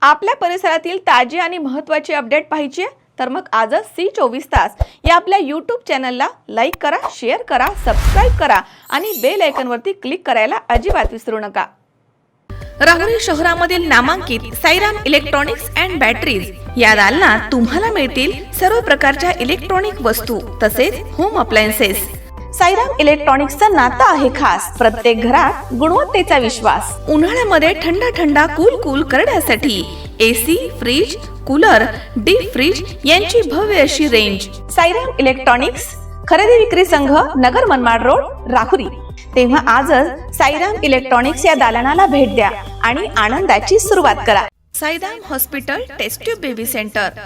आपल्या परिसरातील ताजी आणि महत्त्वाची अपडेट पाहिजे आहे तर मग आजच C24 तास या आपल्या YouTube चॅनलला लाईक करा, शेअर करा, सबस्क्राइब करा आणि बेल आयकॉनवरती क्लिक करायला अजिबात विसरू नका। राहुरी शहरामधील नामांकित साईराम इलेक्ट्रॉनिक्स अँड बॅटरीज या दालनात तुम्हाला मिळतील सर्व प्रकारच्या इलेक्ट्रॉनिक वस्तू तसेच होम अप्लायन्सेस। साईराम इलेक्ट्रॉनिक्सचं नातं आहे खास, प्रत्येक घरात गुणवत्तेचा विश्वास। उन्हाळ्यामध्ये थंड कूल करण्यासाठी AC, fridge, cooler, deep freeze यांची भव्य अशी रेंज। साईराम इलेक्ट्रॉनिक्स खरेदी विक्री संघ, नगर मनमाड रोड, राहुरी। तेव्हा आजच साईराम इलेक्ट्रॉनिक्स या दालनाला भेट द्या आणि आनंदाची सुरुवात करा। Sairam hospital test tube baby centre.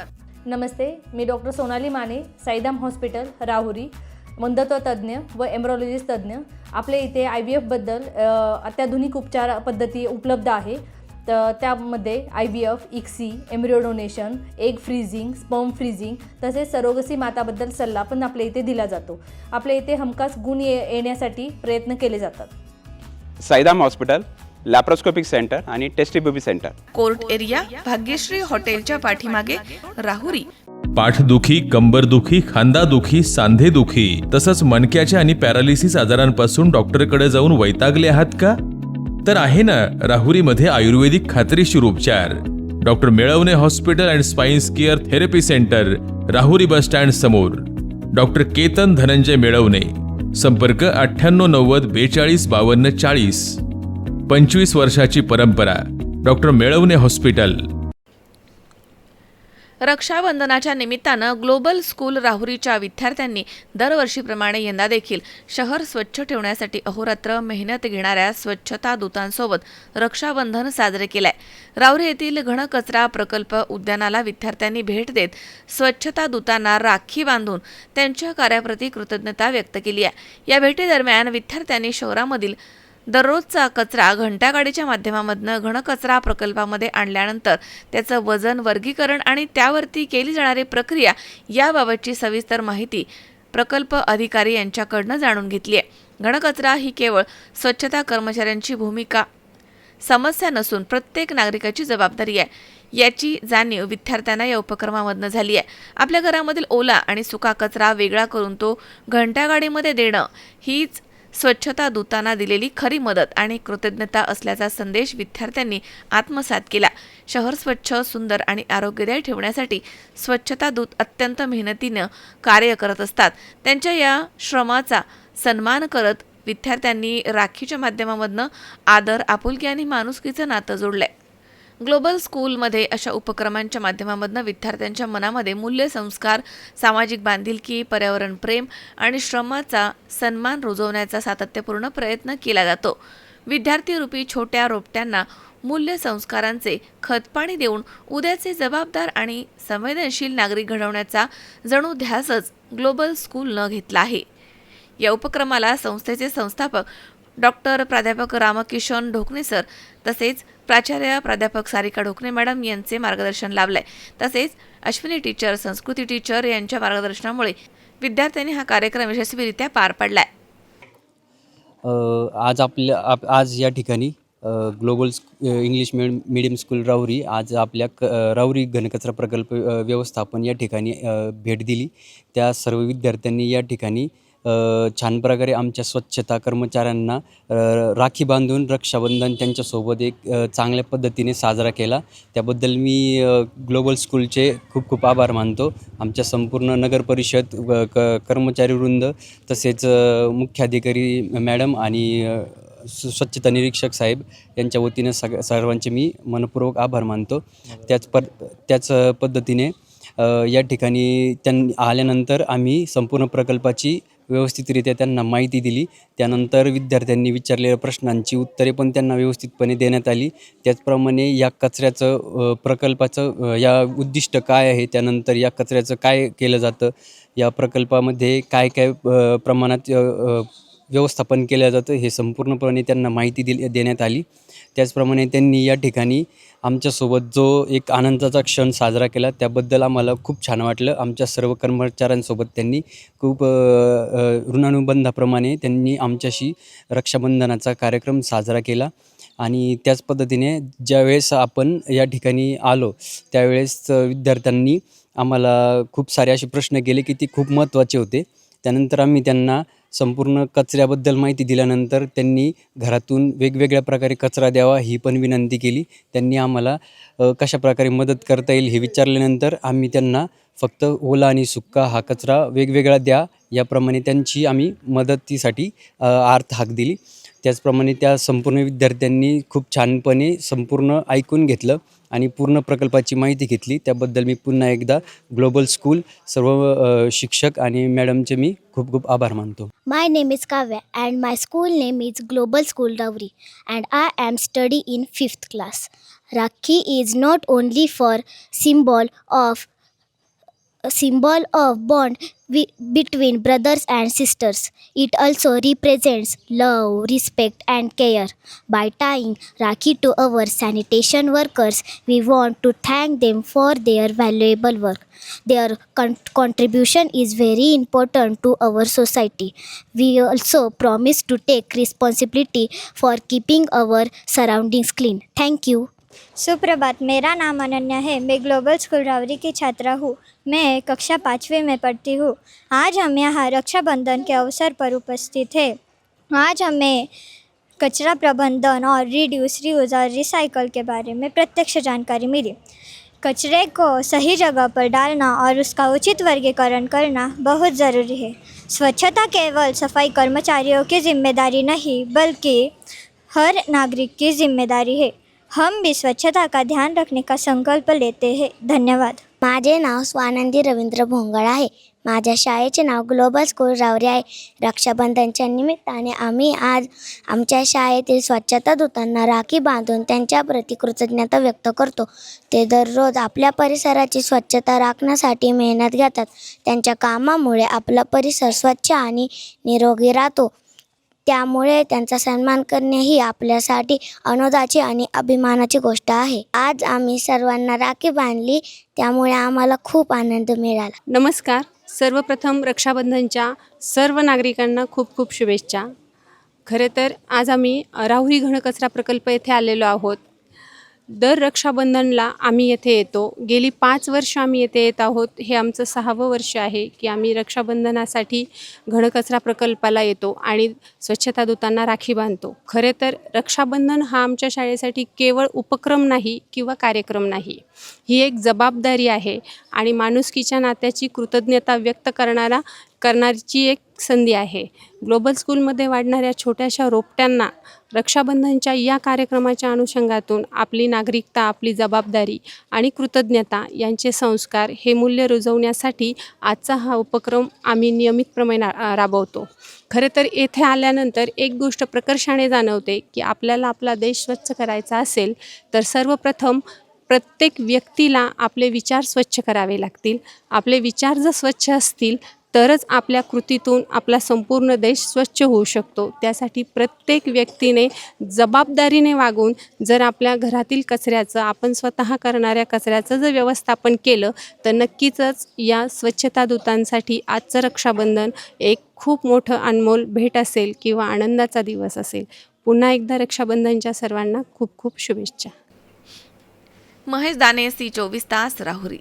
नमस्ते, मी डॉक्टर सोनाली माने, साईराम हॉस्पिटल राहुरी, वंध्यत्व तज्ज्ञ व एम्ब्रॉलॉजिस्ट तज्ज्ञ। आपल्या इथे IVF बद्दल अत्याधुनिक उपचार पद्धती उपलब्ध आहे। तर त्यामध्ये IVF, ICSI, embryo donation, egg freezing, sperm freezing तसेच सरोगसी माताबद्दल सल्ला पण आपल्या इथे दिला जातो। आपल्या इथे हमखास गुण येण्यासाठी प्रयत्न केले जातात। साईराम हॉस्पिटल लॅप्रोस्कोपिक सेंटर आणि test baby centre, court area, Bhagyashree हॉटेलच्या पाठीमागे, राहुरी। पाठदुखी, कंबरदुखी, खांदादुखी, सांधेदुखी तसंच मणक्याच्या आणि पॅरालिसिस आजारांपासून डॉक्टरकडे जाऊन वैतागले आहात का? तर आहे ना राहुरीमध्ये आयुर्वेदिक खात्रीशीर उपचार। Doctor Melvane hospital and spine care therapy centre, Rahuri bus stand समोर। डॉक्टर केतन धनंजय मेळवणे, संपर्क 9890 42 52 40। 25 वर्षाची परंपरा, डॉक्टर मेळवणे हॉस्पिटल। रक्षाबंधनाच्या निमित्तानं ग्लोबल स्कूल राहुरीच्या विद्यार्थ्यांनी दरवर्षीप्रमाणे यंदा देखील शहर स्वच्छ ठेवण्यासाठी अहोरात्र मेहनत घेणाऱ्या स्वच्छता दूतांसोबत रक्षाबंधन साजरे केलंय। राहुरी येथील घनकचरा प्रकल्प उद्यानाला विद्यार्थ्यांनी भेट देत स्वच्छता दूतांना राखी बांधून त्यांच्या कार्याप्रती कृतज्ञता व्यक्त केली आहे। या भेटीदरम्यान विद्यार्थ्यांनी शहरामधील दररोजचा कचरा घंटागाडीच्या माध्यमामधून घनकचरा प्रकल्पामध्ये आणल्यानंतर त्याचं वजन, वर्गीकरण आणि त्यावरती केली जाणारी प्रक्रिया याबाबतची सविस्तर माहिती प्रकल्प अधिकारी यांच्याकडनं जाणून घेतली आहे। घनकचरा ही केवळ स्वच्छता कर्मचाऱ्यांची भूमिका समस्या नसून प्रत्येक नागरिकाची जबाबदारी आहे याची जाणीव विद्यार्थ्यांना या उपक्रमामधनं झाली आहे। आपल्या घरामधील ओला आणि सुका कचरा वेगळा करून तो घंटागाडीमध्ये देणं हीच स्वच्छता दूतांना दिलेली खरी मदत आणि कृतज्ञता असल्याचा संदेश विद्यार्थ्यांनी आत्मसात केला। शहर स्वच्छ, सुंदर आणि आरोग्यदायी ठेवण्यासाठी स्वच्छता दूत अत्यंत मेहनतीनं कार्य करत असतात। त्यांच्या या श्रमाचा सन्मान करत विद्यार्थ्यांनी राखीच्या माध्यमामधनं आदर, आपुलकी आणि माणुसकीचं नातं जोडलंय। ग्लोबल स्कूलमध्ये अशा उपक्रमांच्या माध्यमामधून विद्यार्थ्यांच्या मनामध्ये मूल्यसंस्कार, सामाजिक बांधिलकी, पर्यावरण प्रेम आणि श्रमाचा सन्मान रुजवण्याचा सातत्यपूर्ण प्रयत्न केला जातो। विद्यार्थी रूपी छोट्या रोपट्यांना मूल्यसंस्कारांचे खतपाणी देऊन उद्याचे जबाबदार आणि संवेदनशील नागरिक घडवण्याचा जणू ध्यासच ग्लोबल स्कूलनं घेतला आहे। या उपक्रमाला संस्थेचे संस्थापक डॉक्टर प्राध्यापक रामकिशन ढोकणे सर तसेच प्राचार्य प्राध्यापक सारिका ढोकणे मॅडम यांचे मार्गदर्शन लाभलंय। तसेच अश्विनी टीचर, संस्कृती टीचर यांच्या मार्गदर्शनामुळे विद्यार्थ्यांनी हा कार्यक्रम यशस्वीरित्या पार पाडलाय। आज या ठिकाणी global English medium school Rahuri आज आपल्या राहुरी घनकचरा प्रकल्प व्यवस्थापन या ठिकाणी भेट दिली। त्या सर्व विद्यार्थ्यांनी या ठिकाणी छान प्रकारे आमच्या स्वच्छता कर्मचाऱ्यांना राखी बांधून रक्षाबंधन त्यांच्यासोबत एक चांगल्या पद्धतीने साजरा केला। त्याबद्दल मी ग्लोबल स्कूलचे खूप खूप आभार मानतो। आमच्या संपूर्ण नगर परिषद कर्मचारी वृंद तसेच मुख्याधिकारी मॅडम आणि स्वच्छता निरीक्षक साहेब यांच्या वतीने सर्वांचे मी मनपूर्वक आभार मानतो। त्याच पद्धतीने या ठिकाणी त्यांनी आल्यानंतर आम्ही संपूर्ण प्रकल्पाची व्यवस्थितरित्या त्यांना माहिती दिली। त्यानंतर विद्यार्थ्यांनी विचारलेल्या प्रश्नांची उत्तरे पण त्यांना व्यवस्थितपणे देण्यात आली। त्याचप्रमाणे या कचऱ्याचं प्रकल्पाचं या उद्दिष्ट काय आहे, त्यानंतर या कचऱ्याचं काय केलं जातं, या प्रकल्पामध्ये काय काय प्रमाणात व्यवस्थापन केलं जातं हे संपूर्णपणे त्यांना माहिती देण्यात आली। त्याचप्रमाणे त्यांनी या ठिकाणी आमच्यासोबत जो एक आनंदाचा क्षण साजरा केला त्याबद्दल आम्हाला खूप छान वाटलं। आमच्या सर्व कर्मचाऱ्यांसोबत त्यांनी खूप ऋणानुबंधाप्रमाणे त्यांनी आमच्याशी रक्षाबंधनाचा कार्यक्रम साजरा केला। आणि त्याच पद्धतीने ज्यावेळेस आपण या ठिकाणी आलो त्यावेळेस विद्यार्थ्यांनी आम्हाला खूप सारे असे प्रश्न केले की ते खूप महत्त्वाचे होते. त्यानंतर आम्ही त्यांना संपूर्ण कचऱ्याबद्दल माहिती दिल्यानंतर त्यांनी घरातून वेगवेगळ्या प्रकारे कचरा द्यावा ही पण विनंती केली. त्यांनी आम्हाला कशाप्रकारे मदत करता येईल हे विचारल्यानंतर आम्ही त्यांना फक्त ओला आणि सुक्का हा कचरा वेगवेगळा द्या याप्रमाणे त्यांची आम्ही मदतीसाठी अर्थ हाक दिली. त्याचप्रमाणे त्या संपूर्ण विद्यार्थ्यांनी खूप छानपणे संपूर्ण ऐकून घेतलं आणि पूर्ण प्रकल्पाची माहिती घेतली. त्याबद्दल मी पुन्हा एकदा ग्लोबल स्कूल सर्व शिक्षक आणि मॅडमचे मी खूप खूप आभार मानतो. My name is Kavya and my school name is Global School Rauri and I am study in 5th class. Rakhi is not only for symbol of bond between brothers and sisters. It also represents love, respect and care. By tying Rakhi to our sanitation workers, we want to thank them for their valuable work. Their contribution is very important to our society. We also promise to take responsibility for keeping our surroundings clean. Thank you. सुप्रभात, मेरा नाम अनन्या है। मैं global school रावरी की छात्रा हूँ। मैं कक्षा 5वीं में पढ़ती हूँ। आज हम यहाँ रक्षाबंधन के अवसर पर उपस्थित हैं। आज हमें कचरा प्रबंधन और रीड्यूस, रीयूज़ और रिसाइकल के बारे में प्रत्यक्ष जानकारी मिली। कचरे को सही जगह पर डालना और उसका उचित वर्गीकरण करना बहुत ज़रूरी है। स्वच्छता केवल सफाई कर्मचारियों की जिम्मेदारी नहीं, बल्कि हर नागरिक की जिम्मेदारी है। हम भी स्वच्छता का ध्यान रखने का संकल्प लेते हैं। धन्यवाद। माझे नाव स्वानंदी रवींद्र भोंगळ आहे. माझ्या शाळेचे नाव ग्लोबल स्कूल रावरी आहे. रक्षाबंधनच्या निमित्ताने आम्ही आज आमच्या शाळेतील स्वच्छता दूतांना राखी बांधून त्यांच्याप्रती कृतज्ञता व्यक्त करतो. ते दररोज आपल्या परिसराची स्वच्छता राखण्यासाठी मेहनत घेतात. त्यांच्या कामामुळे आपला परिसर स्वच्छ आणि निरोगी राहतो. त्यामुळे त्यांचा सन्मान करणे ही आपल्यासाठी आनंदाची आणि अभिमानाची गोष्ट आहे. आज आम्ही सर्वांना राखी बांधली, त्यामुळे आम्हाला खूप आनंद मिळाला. नमस्कार. सर्वप्रथम रक्षाबंधनच्या सर्व नागरिकांना खूप खूप शुभेच्छा. खरे तर आज आम्ही राहुरी घनकचरा प्रकल्प येथे आलेलो आहोत. दर रक्षाबंधनला आम्ही येथे येतो. गेली 5 वर्ष आम्ही येथे येत आहोत. हे आमचं 6वं वर्ष आहे की आम्ही रक्षाबंधनासाठी घनकचरा प्रकल्पाला येतो आणि स्वच्छता दूतांना राखी बांधतो. खरे तर रक्षाबंधन हा आमच्या शाळेसाठी केवळ उपक्रम नाही किंवा कार्यक्रम नाही, ही एक जबाबदारी आहे आणि माणुसकीच्या नात्याची कृतज्ञता व्यक्त करण्याची एक संधी आहे. ग्लोबल स्कूलमध्ये वाढणाऱ्या छोट्याशा रोपट्यांना रक्षाबंधनच्या या कार्यक्रमाच्या अनुषंगातून आपली नागरिकता, आपली जबाबदारी आणि कृतज्ञता यांचे संस्कार हे मूल्य रुजवण्यासाठी आजचा हा उपक्रम आम्ही नियमितप्रमाणे राबवतो. खरे तर येथे आल्यानंतर एक गोष्ट प्रकर्षाने जाणवते की आपल्याला आपला देश स्वच्छ करायचा असेल तर सर्वप्रथम प्रत्येक व्यक्तीला आपले विचार स्वच्छ करावे लागतील. आपले विचार जर स्वच्छ असतील तरच आपल्या कृतीतून आपला संपूर्ण देश स्वच्छ होऊ शकतो. त्यासाठी प्रत्येक व्यक्तीने जबाबदारीने वागून जर आपल्या घरातील कचऱ्याचं, आपण स्वतः करणाऱ्या कचऱ्याचं जर व्यवस्थापन केलं तर नक्कीच या स्वच्छता दूतांसाठी आजचं रक्षाबंधन एक खूप मोठं अनमोल भेट असेल किंवा आनंदाचा दिवस असेल. पुन्हा एकदा रक्षाबंधनच्या सर्वांना खूप खूप शुभेच्छा. महेश दाने, C24 तास, राहुरी.